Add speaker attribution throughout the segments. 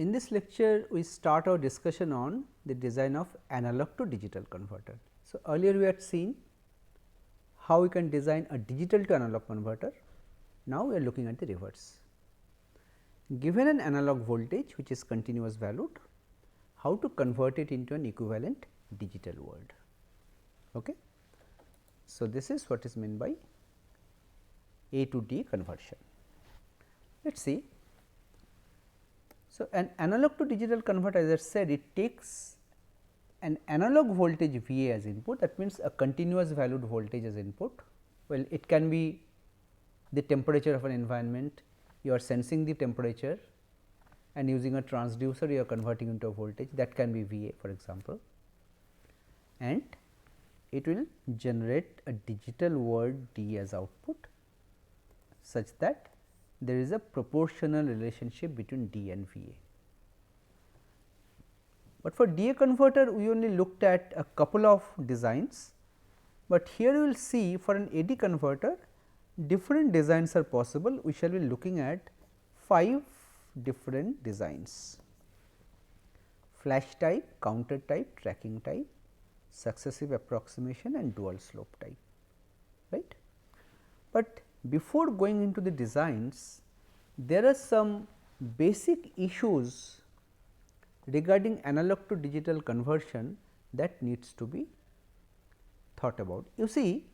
Speaker 1: in this lecture we start our discussion on the design of analog to digital converter. So, earlier we had seen how we can design a digital to analog converter. Now, we are looking at the reverse. Given an analog voltage which is continuous valued, how to convert it into an equivalent digital world. Okay. So, this is what is meant by A to D conversion. Let us see. So, an analog to digital converter, as I said, it takes an analog voltage V A as input, that means a continuous valued voltage as input. Well, it can be the temperature of an environment, you are sensing the temperature and using a transducer you are converting into a voltage, that can be V A for example, and it will generate a digital word D as output such that there is a proportional relationship between D and V A. But for DA converter we only looked at a couple of designs, but here you will see for an AD converter different designs are possible. We shall be looking at 5 different designs: flash type, counter type, tracking type, successive approximation and dual slope type, right. But before going into the designs, there are some basic issues regarding analog to digital conversion that needs to be thought about. You see,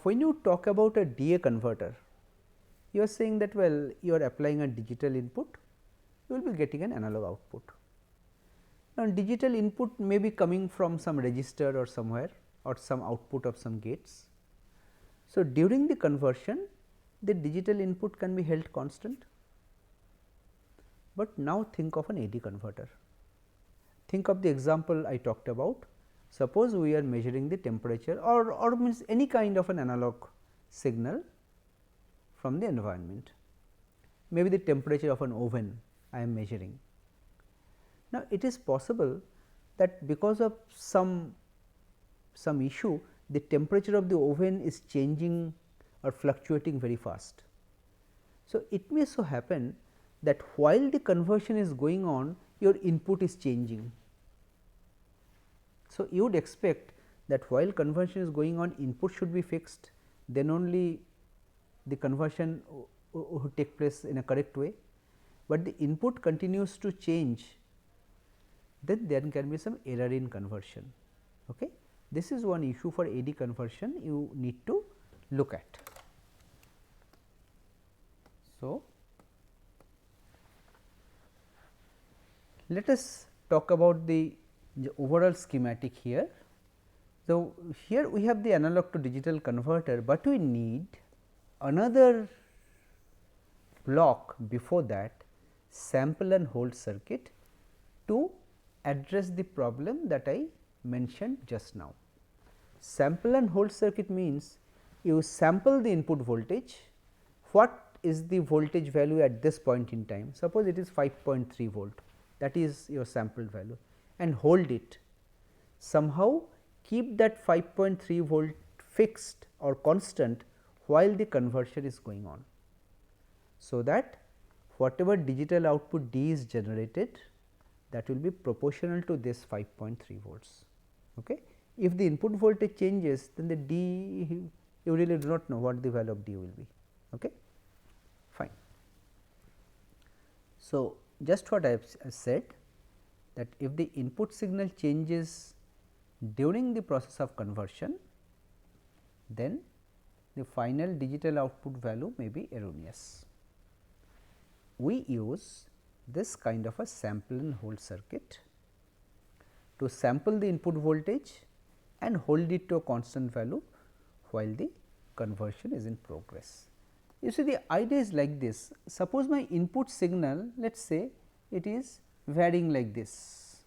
Speaker 1: when you talk about a DA converter, you are saying that well, you are applying a digital input, you will be getting an analog output. Now, digital input may be coming from some register or somewhere or some output of some gates. So, during the conversion the digital input can be held constant, but now think of an AD converter. Think of the example I talked about. Suppose we are measuring the temperature or means any kind of an analog signal from the environment, maybe the temperature of an oven I am measuring. Now, it is possible that because of some issue, the temperature of the oven is changing or fluctuating very fast. So, it may so happen that while the conversion is going on, your input is changing. So, you would expect that while conversion is going on, input should be fixed, then only the conversion would take place in a correct way, but the input continues to change, then there can be some error in conversion. Okay. This is one issue for AD conversion you need to look at. So, let us talk about the overall schematic here. So, here we have the analog to digital converter, but we need another block before that, sample and hold circuit, to address the problem that I mentioned just now. Sample and hold circuit means you sample the input voltage, what is the voltage value at this point in time, suppose it is 5.3 volt, that is your sampled value, and hold it, somehow keep that 5.3 volt fixed or constant while the conversion is going on, so that whatever digital output D is generated, that will be proportional to this 5.3 volts. Okay. If the input voltage changes, then the D, you really do not know what the value of D will be. Okay. Fine. So, just what I have said, that if the input signal changes during the process of conversion, then the final digital output value may be erroneous. We use this kind of a sample and hold circuit to sample the input voltage and hold it to a constant value while the conversion is in progress. You see, the idea is like this. Suppose my input signal, let us say it is varying like this,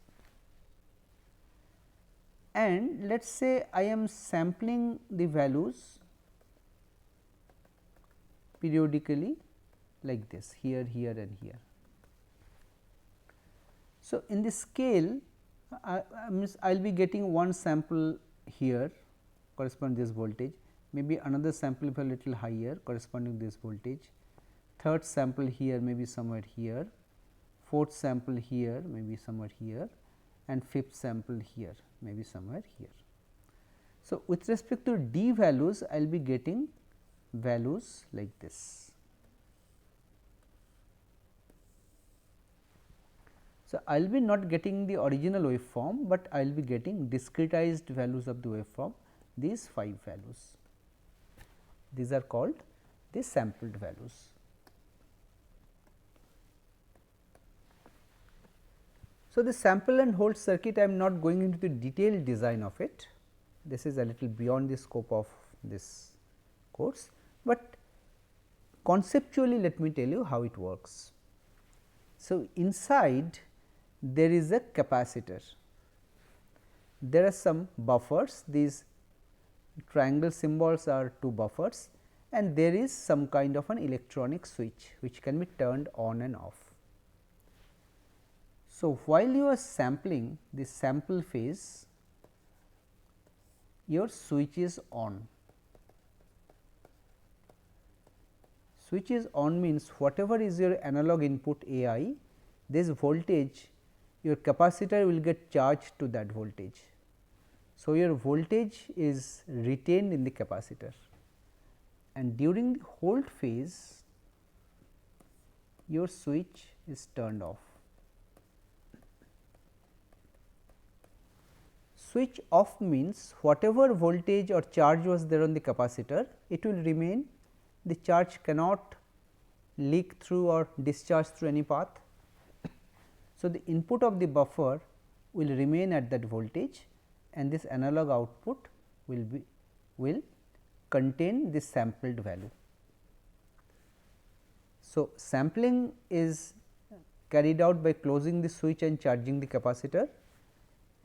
Speaker 1: and let us say I am sampling the values periodically like this, here, here and here. So, in the scale I will be getting one sample here corresponding to this voltage, maybe another sample a little higher corresponding to this voltage, third sample here maybe somewhere here, fourth sample here, maybe somewhere here, and fifth sample here, maybe somewhere here. So, with respect to d values, I will be getting values like this. So, I will be not getting the original waveform, but I will be getting discretized values of the waveform, these 5 values. These are called the sampled values. So, the sample and hold circuit, I am not going into the detailed design of it. This is a little beyond the scope of this course, but conceptually let me tell you how it works. So, inside there is a capacitor, there are some buffers, these triangle symbols are 2 buffers, and there is some kind of an electronic switch which can be turned on and off. So, while you are sampling the sample phase, your switch is on. Switch is on means whatever is your analog input A I, this voltage, your capacitor will get charged to that voltage. So, your voltage is retained in the capacitor, and during the hold phase your switch is turned off. Switch off means whatever voltage or charge was there on the capacitor, it will remain, the charge cannot leak through or discharge through any path. So, the input of the buffer will remain at that voltage, and this analog output will contain this sampled value. So, sampling is carried out by closing the switch and charging the capacitor,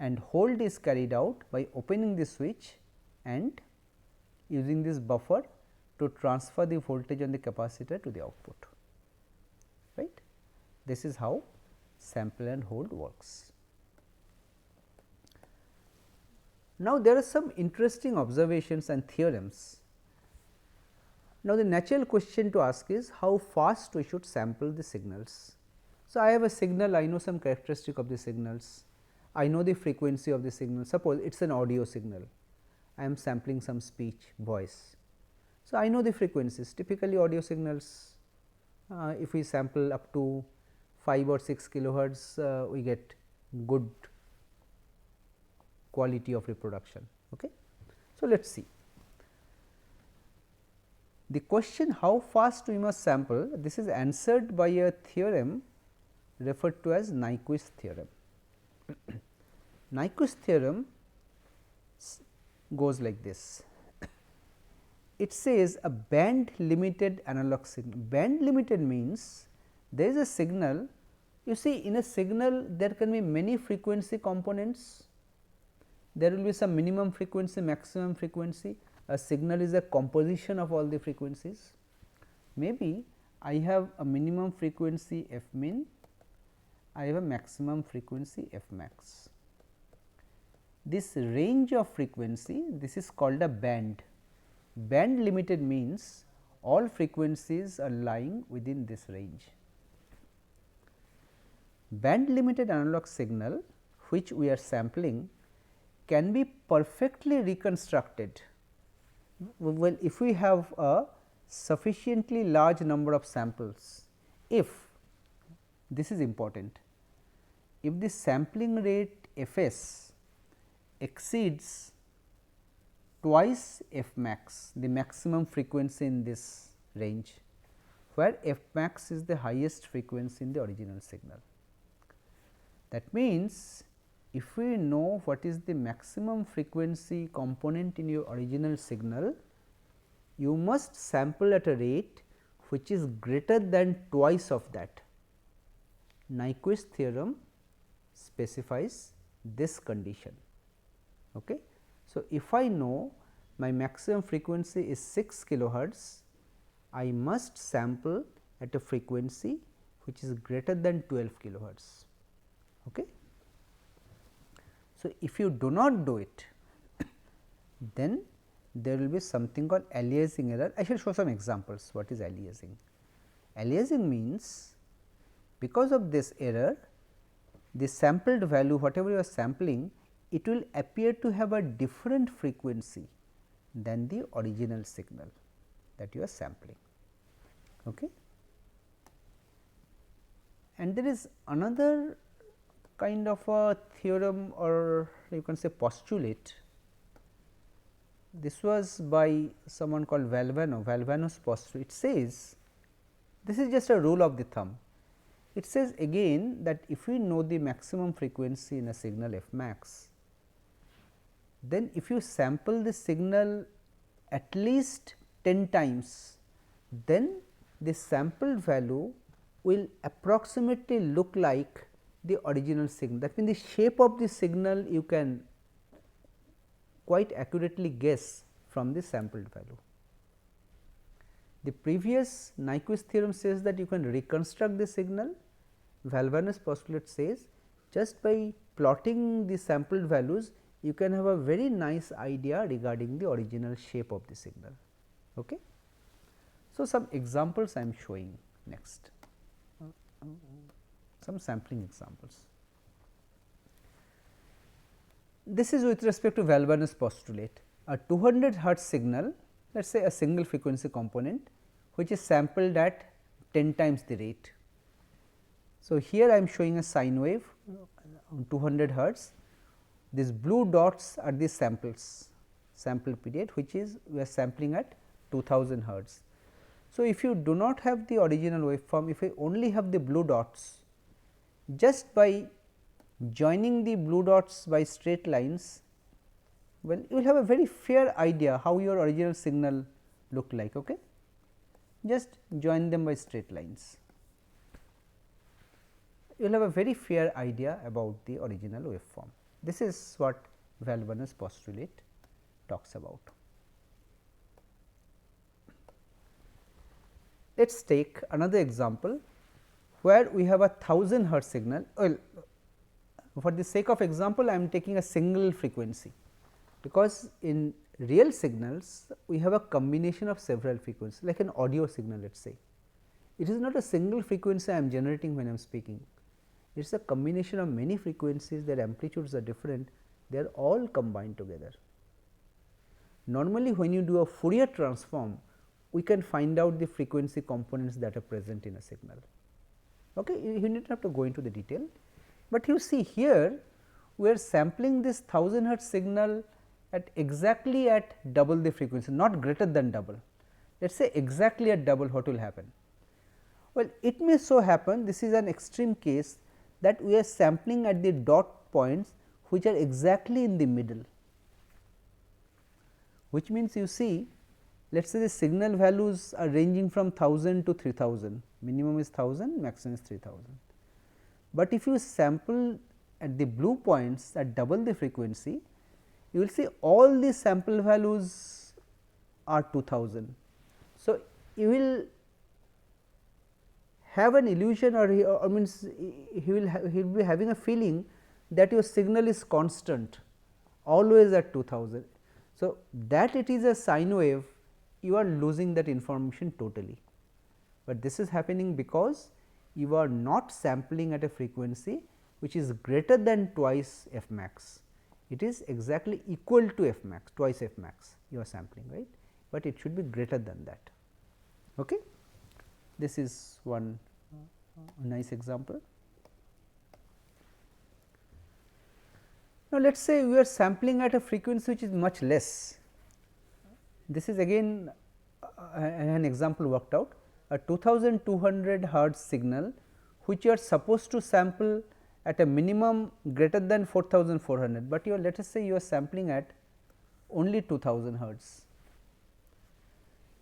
Speaker 1: and hold is carried out by opening the switch and using this buffer to transfer the voltage on the capacitor to the output, right. This is how sample and hold works. Now, there are some interesting observations and theorems. Now, the natural question to ask is how fast we should sample the signals. So, I have a signal, I know some characteristic of the signals, I know the frequency of the signal. Suppose it is an audio signal, I am sampling some speech, voice. So, I know the frequencies, typically audio signals, if we sample up to 5 or 6 kilohertz, we get good quality of reproduction. Okay. So, let us see. The question how fast we must sample, this is answered by a theorem referred to as Nyquist theorem. Nyquist theorem goes like this. It says a band limited analog signal. Band limited means there is a signal, you see in a signal there can be many frequency components, there will be some minimum frequency, maximum frequency. A signal is a composition of all the frequencies. Maybe I have a minimum frequency f min, I have a maximum frequency f max. This range of frequency, this is called a band. Band limited means all frequencies are lying within this range. Band limited analog signal which we are sampling can be perfectly reconstructed. Well, if we have a sufficiently large number of samples, if this is important, if the sampling rate f s exceeds twice f max, the maximum frequency in this range, where f max is the highest frequency in the original signal. That means, if we know what is the maximum frequency component in your original signal, you must sample at a rate which is greater than twice of that. Nyquist theorem specifies this condition. Okay. So, if I know my maximum frequency is 6 kilohertz, I must sample at a frequency which is greater than 12 kilohertz. Okay. So, if you do not do it, then there will be something called aliasing error. I shall show some examples what is aliasing. Aliasing means because of this error, the sampled value whatever you are sampling, it will appear to have a different frequency than the original signal that you are sampling. Okay. And there is another kind of a theorem, or you can say postulate. This was by someone called Valvano's postulate. It says, this is just a rule of the thumb. It says again that if we know the maximum frequency in a signal f max, then if you sample the signal at least 10 times, then the sampled value will approximately look like the original signal. That means, the shape of the signal you can quite accurately guess from the sampled value. The previous Nyquist theorem says that you can reconstruct the signal. Valvano's postulate says just by plotting the sampled values, you can have a very nice idea regarding the original shape of the signal. Okay. So, some examples I am showing next, some sampling examples. This is with respect to Valvano's postulate. A 200 hertz signal, let us say a single frequency component, which is sampled at 10 times the rate. So, here I am showing a sine wave on 200 hertz. These blue dots are the samples, sample period, which is we are sampling at 2000 hertz. So, if you do not have the original waveform, if you only have the blue dots, just by joining the blue dots by straight lines, well, you will have a very fair idea how your original signal look like. Okay? Just join them by straight lines. You will have a very fair idea about the original waveform. This is what Valvano's postulate talks about. Let us take another example where we have a 1000 hertz signal. Well, for the sake of example, I am taking a single frequency, because in real signals we have a combination of several frequencies, like an audio signal. Let us say it is not a single frequency I am generating when I am speaking. It is a combination of many frequencies, their amplitudes are different, they are all combined together. Normally, when you do a Fourier transform, we can find out the frequency components that are present in a signal. Okay? You need not have to go into the detail, but you see here we are sampling this 1000 hertz signal at exactly at double the frequency, not greater than double. Let us say exactly at double, what will happen? Well, it may so happen, this is an extreme case, that we are sampling at the dot points which are exactly in the middle, which means you see, let us say the signal values are ranging from 1000 to 3000, minimum is 1000, maximum is 3000. But if you sample at the blue points at double the frequency, you will see all the sample values are 2000. So, you will have an illusion, or means he will be having a feeling that your signal is constant always at 2000. So, that it is a sine wave, you are losing that information totally, but this is happening because you are not sampling at a frequency which is greater than twice f max. It is exactly equal to f max, twice f max you are sampling, right, but it should be greater than that. Okay? This is one nice example. Now, let us say we are sampling at a frequency which is much less. This is again an example worked out, a 2200 hertz signal which you are supposed to sample at a minimum greater than 4400, but you are, let us say you are sampling at only 2000 hertz.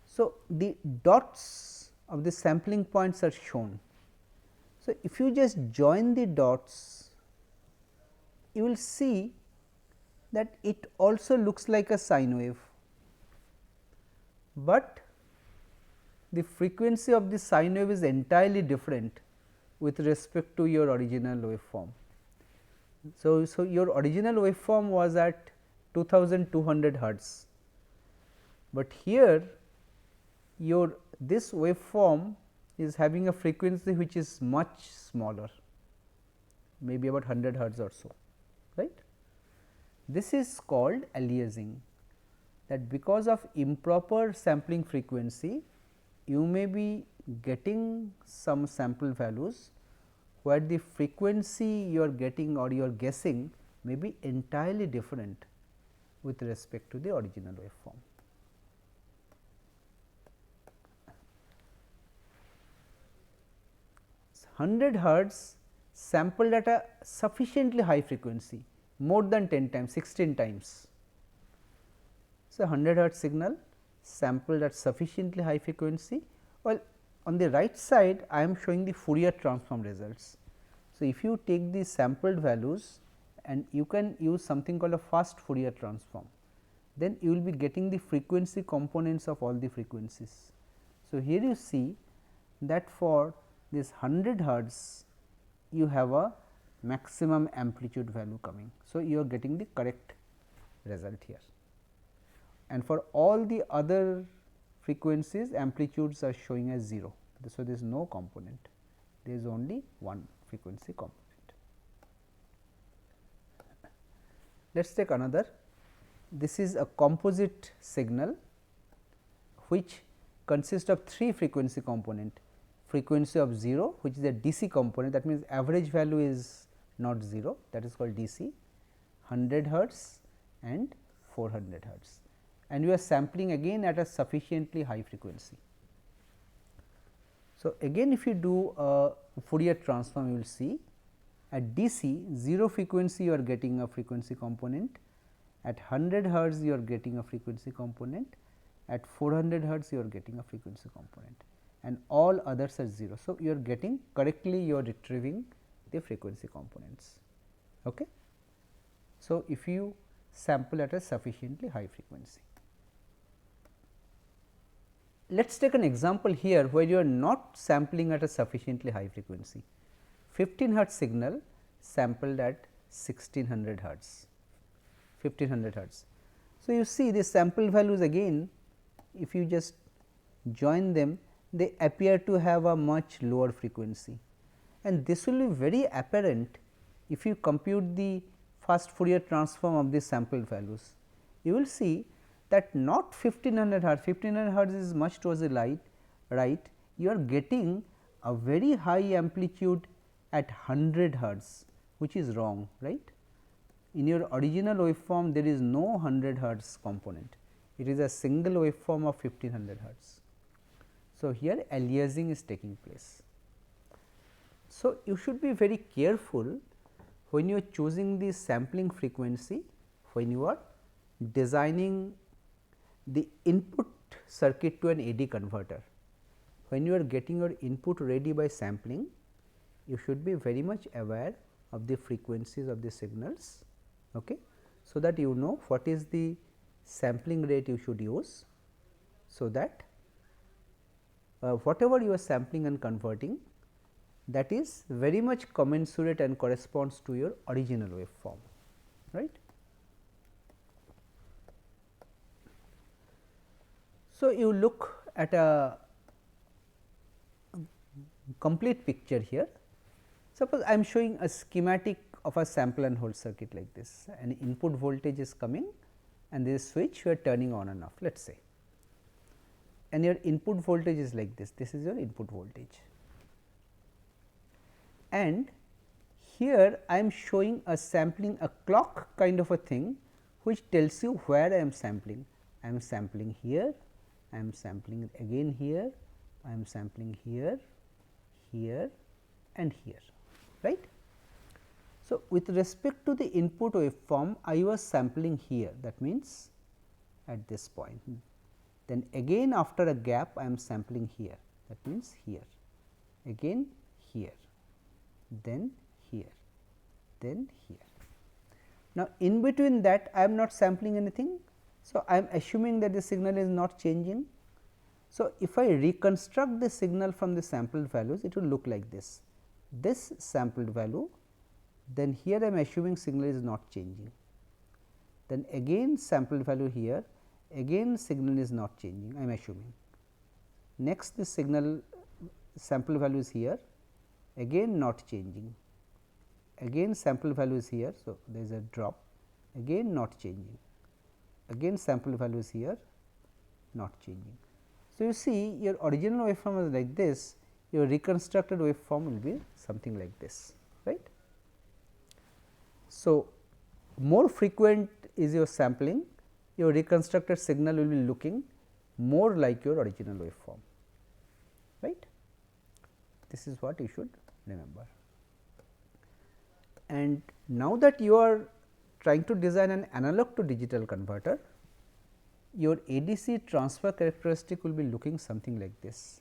Speaker 1: So, the dots of the sampling points are shown. So, if you just join the dots, you will see that it also looks like a sine wave, but the frequency of the sine wave is entirely different with respect to your original waveform. So, your original waveform was at 2200 hertz, but here your this waveform is having a frequency which is much smaller, maybe about 100 hertz or so, right. This is called aliasing, that because of improper sampling frequency, you may be getting some sample values where the frequency you are getting or you are guessing may be entirely different with respect to the original waveform. 100 hertz sampled at a sufficiently high frequency, more than 10 times, 16 times. So, 100 hertz signal sampled at sufficiently high frequency. Well, on the right side I am showing the Fourier transform results. So, if you take the sampled values and you can use something called a fast Fourier transform, then you will be getting the frequency components of all the frequencies. So, here you see that for this 100 hertz you have a maximum amplitude value coming. So, you are getting the correct result here, and for all the other frequencies amplitudes are showing as 0. So, there is no component, there is only one frequency component. Let us take another. This is a composite signal which consists of 3 frequency component. Frequency of 0, which is a DC component, that means average value is not 0, that is called DC, 100 hertz and 400 hertz, and you are sampling again at a sufficiently high frequency. So, again if you do a Fourier transform, you will see at DC 0 frequency you are getting a frequency component, at 100 hertz you are getting a frequency component, at 400 hertz you are getting a frequency component, and all others are 0. So, you are getting correctly, you are retrieving the frequency components. Okay. So, if you sample at a sufficiently high frequency. Let us take an example here where you are not sampling at a sufficiently high frequency. 15 hertz signal sampled at 1600 hertz, 1500 hertz. So, you see the sample values again, if you just join them, they appear to have a much lower frequency, and this will be very apparent if you compute the fast Fourier transform of the sampled values. You will see that not 1500 hertz, 1500 hertz is much towards the right, you are getting a very high amplitude at 100 hertz, which is wrong, right. In your original waveform there is no 100 hertz component, it is a single waveform of 1500 hertz. So, here aliasing is taking place. So, you should be very careful when you are choosing the sampling frequency, when you are designing the input circuit to an AD converter. When you are getting your input ready by sampling, you should be very much aware of the frequencies of the signals, okay, so that you know what is the sampling rate you should use, so that whatever you are sampling and converting, that is very much commensurate and corresponds to your original waveform, right. So, you look at a complete picture here. Suppose I am showing a schematic of a sample and hold circuit like this, and input voltage is coming and this switch you are turning on and off, let us say, and your input voltage is like this, this is your input voltage. And here I am showing a sampling, a clock kind of a thing, which tells you where I am sampling. I am sampling here, I am sampling again here, I am sampling here, here and here, right. So, with respect to the input waveform, I was sampling here, that means at this point. Then again after a gap I am sampling here, that means here, again here, then here, then here. Now, in between that I am not sampling anything. So, I am assuming that the signal is not changing. So, if I reconstruct the signal from the sampled values, it will look like this. This sampled value, then here I am assuming signal is not changing. Then again sampled value here, again signal is not changing, I am assuming. Next, the signal sample value is here, again not changing, again sample value is here. So, there is a drop, again not changing, again sample value is here, not changing. So, you see your original waveform is like this, your reconstructed waveform will be something like this, right. So, more frequent is your sampling, your reconstructed signal will be looking more like your original waveform, right. This is what you should remember. And now that you are trying to design an analog to digital converter, your ADC transfer characteristic will be looking something like this.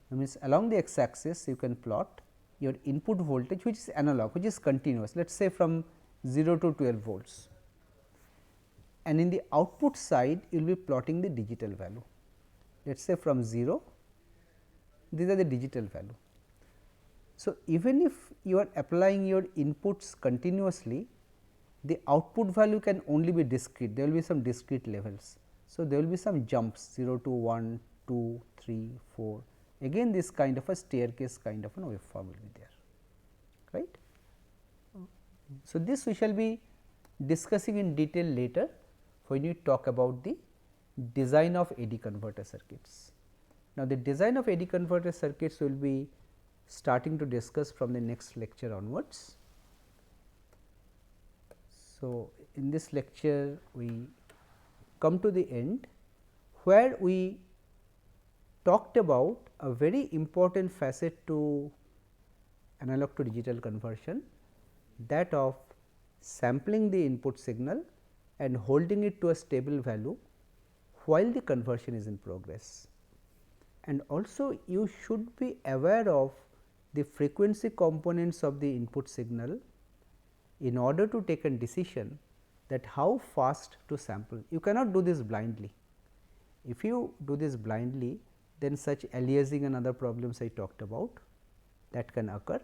Speaker 1: That means, along the x axis you can plot your input voltage, which is analog, which is continuous, let us say from 0 to 12 volts, and in the output side you will be plotting the digital value. Let us say from 0, these are the digital value. So, even if you are applying your inputs continuously, the output value can only be discrete, there will be some discrete levels. So, there will be some jumps 0 to 1, 2, 3, 4, again this kind of a staircase kind of a waveform will be there, right. So, this we shall be discussing in detail later when you talk about the design of AD converter circuits. Now, the design of AD converter circuits will be starting to discuss from the next lecture onwards. So, in this lecture we come to the end, where we talked about a very important facet to analog to digital conversion, that of sampling the input signal and holding it to a stable value while the conversion is in progress. And also you should be aware of the frequency components of the input signal in order to take a decision that how fast to sample. You cannot do this blindly. If you do this blindly, then such aliasing and other problems I talked about that can occur,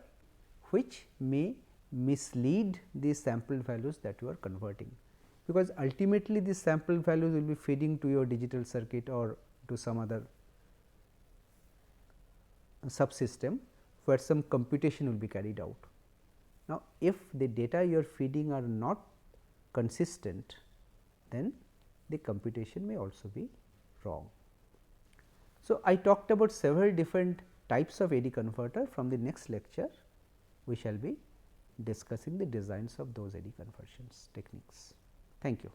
Speaker 1: which may mislead the sample values that you are converting, because ultimately these sample values will be feeding to your digital circuit or to some other subsystem where some computation will be carried out. Now, if the data you are feeding are not consistent, then the computation may also be wrong. So, I talked about several different types of AD converter. From the next lecture, we shall be discussing the designs of those AD conversions techniques. Thank you.